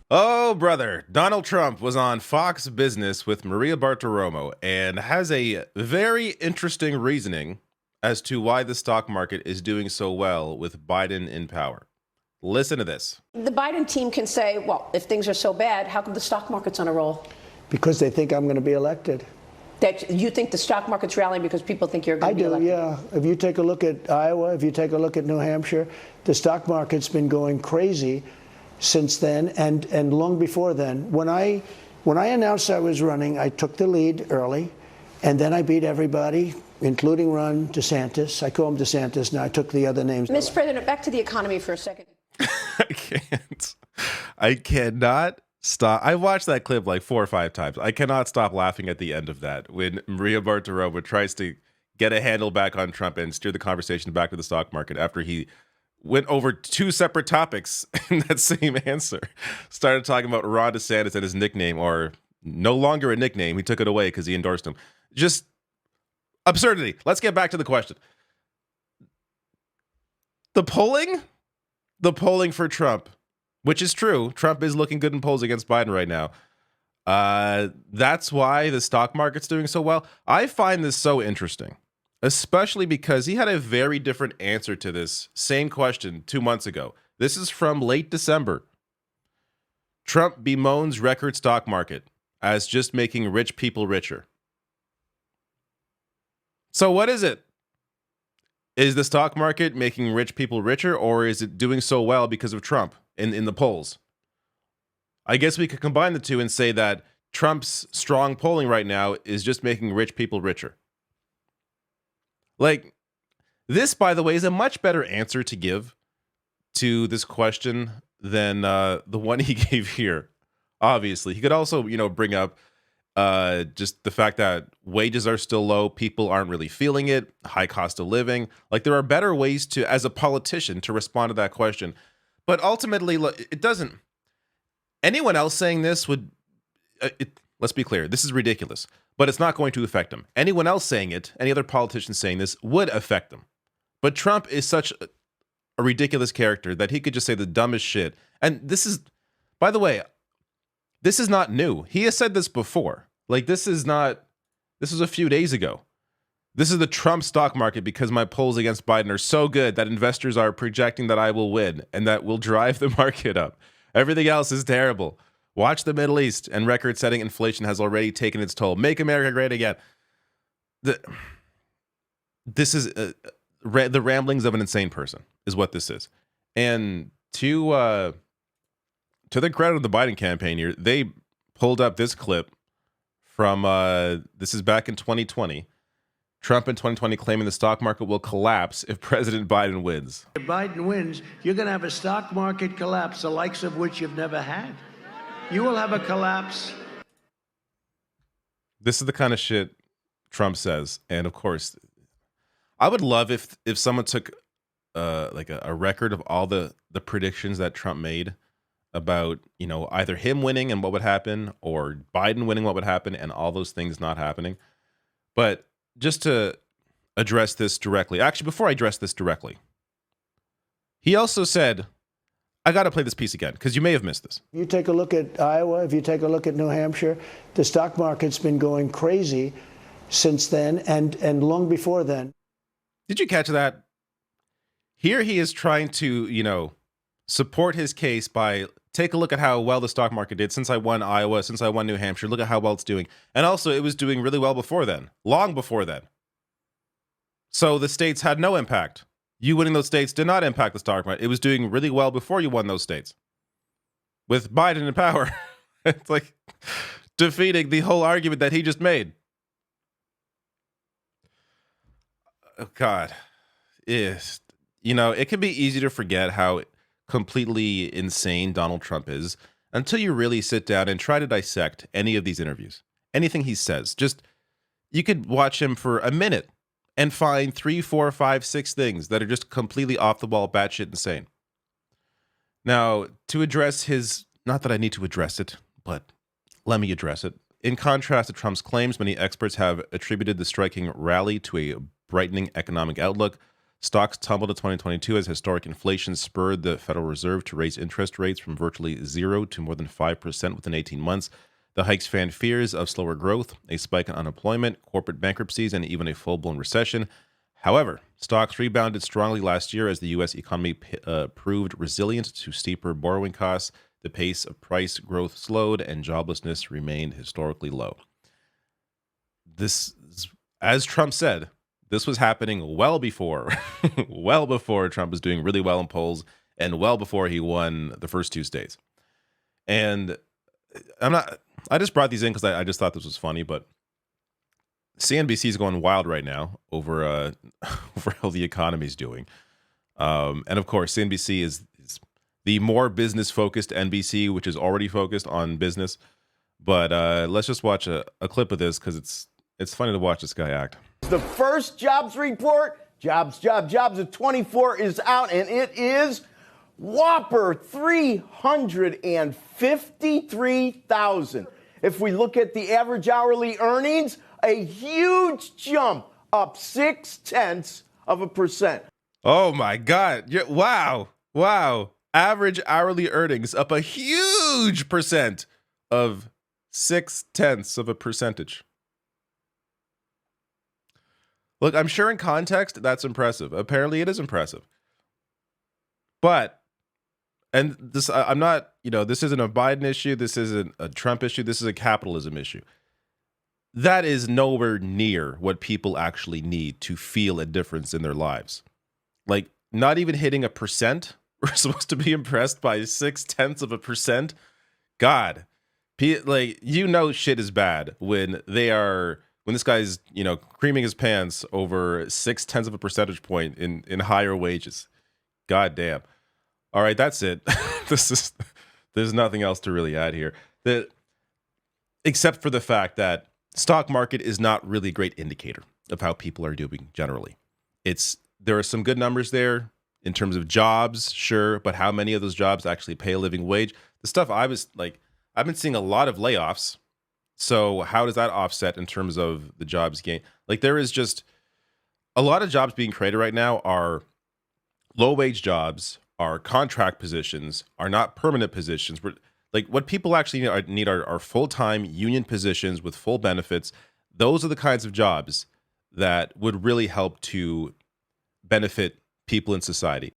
Oh, brother. Donald Trump was on Fox Business with Maria Bartiromo and has a very interesting reasoning as to why the stock market is doing so well with Biden in power. Listen to this. The Biden team can say, well, if things are so bad, how come the stock market's on a roll? Because they think I'm going to be elected. That you think the stock market's rallying because people think you're going to be elected? Yeah. If you take a look at Iowa, if you take a look at New Hampshire, the stock market's been going crazy since then and long before then. When I announced I was running, I took the lead early, and then I beat everybody, including Ron DeSantis. I call him DeSantis now. I took the other names. Mr. President, back to the economy for a second. I cannot stop. I watched that clip like 4 or 5 times. I cannot stop laughing at the end of that when Maria Bartiromo tries to get a handle back on Trump and steer the conversation back to the stock market after he went over 2 separate topics in that same answer. Started talking about Ron DeSantis and his nickname, or no longer a nickname. He took it away because he endorsed him. Just absurdity. Let's get back to the question. The polling for Trump, which is true. Trump is looking good in polls against Biden right now. That's why the stock market's doing so well. I find this so interesting, especially because he had a very different answer to this same question 2 months ago. This is from late December. Trump bemoans record stock market as just making rich people richer. So what is it? Is the stock market making rich people richer, or is it doing so well because of Trump in the polls? I guess we could combine the two and say that Trump's strong polling right now is just making rich people richer. Like, this, by the way, is a much better answer to give to this question than the one he gave here. Obviously, he could also, bring up just the fact that wages are still low, people aren't really feeling it, high cost of living. Like, there are better ways to, as a politician, to respond to that question. But ultimately, it doesn't. Anyone else saying this would, let's be clear, this is ridiculous, but it's not going to affect him. Anyone else saying it, any other politician saying this, would affect them. But Trump is such a ridiculous character that he could just say the dumbest shit. And this is, by the way, this is not new. He has said this before. Like, this was a few days ago. This is the Trump stock market because my polls against Biden are so good that investors are projecting that I will win and that will drive the market up. Everything else is terrible. Watch the Middle East, and record-setting inflation has already taken its toll. Make America great again. This is the ramblings of an insane person is what this is. And to the credit of the Biden campaign here, they pulled up this clip from, this is back in 2020. Trump in 2020 claiming the stock market will collapse if President Biden wins. If Biden wins, you're going to have a stock market collapse, the likes of which you've never had. You will have a collapse. This is the kind of shit Trump says. And of course, I would love if someone took like a record of all the predictions that Trump made about, either him winning and what would happen, or Biden winning, what would happen, and all those things not happening. But just to address this directly, actually, before I address this directly, he also said, I got to play this piece again because you may have missed this. You take a look at Iowa, if you take a look at New Hampshire, the stock market's been going crazy since then and long before then. Did you catch that? Here he is trying to, support his case by take a look at how well the stock market did since I won Iowa, since I won New Hampshire. Look at how well it's doing. And also, it was doing really well before then, long before then. So the states had no impact. You winning those states did not impact the stock market. It was doing really well before you won those states. With Biden in power, it's like defeating the whole argument that he just made. Oh, God. It can be easy to forget how completely insane Donald Trump is until you really sit down and try to dissect any of these interviews. Anything he says. You could watch him for a minute and find 3, 4, 5, 6 things that are just completely off the wall, batshit insane. Now, to address his, not that I need to address it, but let me address it. In contrast to Trump's claims, many experts have attributed the striking rally to a brightening economic outlook. Stocks tumbled in 2022 as historic inflation spurred the Federal Reserve to raise interest rates from virtually zero to more than 5% within 18 months. The hikes fanned fears of slower growth, a spike in unemployment, corporate bankruptcies, and even a full-blown recession. However, stocks rebounded strongly last year as the U.S. economy proved resilient to steeper borrowing costs, the pace of price growth slowed, and joblessness remained historically low. This, as Trump said, this was happening well before, well before Trump was doing really well in polls and well before he won the first two states. And I just brought these in because I just thought this was funny, but CNBC is going wild right now over over how the economy is doing. And of course, CNBC is the more business-focused NBC, which is already focused on business. But let's just watch a clip of this because it's funny to watch this guy act. The first jobs report, jobs of 24 is out, and it is whopper 353,000. If we look at the average hourly earnings, a huge jump, up 0.6%. Oh my God. Wow. Average hourly earnings up a huge percent of 0.6%. Look, I'm sure in context, that's impressive. Apparently it is impressive. But, and this, I'm not, this isn't a Biden issue. This isn't a Trump issue. This is a capitalism issue. That is nowhere near what people actually need to feel a difference in their lives. Like, not even hitting 1%. We're supposed to be impressed by 0.6%. God, like, shit is bad when this guy's, creaming his pants over 0.6 of a percentage point in higher wages. God damn. All right, that's it. There's nothing else to really add here. Except for the fact that stock market is not really a great indicator of how people are doing generally. There are some good numbers there in terms of jobs, sure, but how many of those jobs actually pay a living wage? The stuff I've been seeing a lot of layoffs. So how does that offset in terms of the jobs gain? Like, there is just a lot of jobs being created right now are low wage jobs, are contract positions, are not permanent positions. Like, what people actually need are full-time union positions with full benefits. Those are the kinds of jobs that would really help to benefit people in society.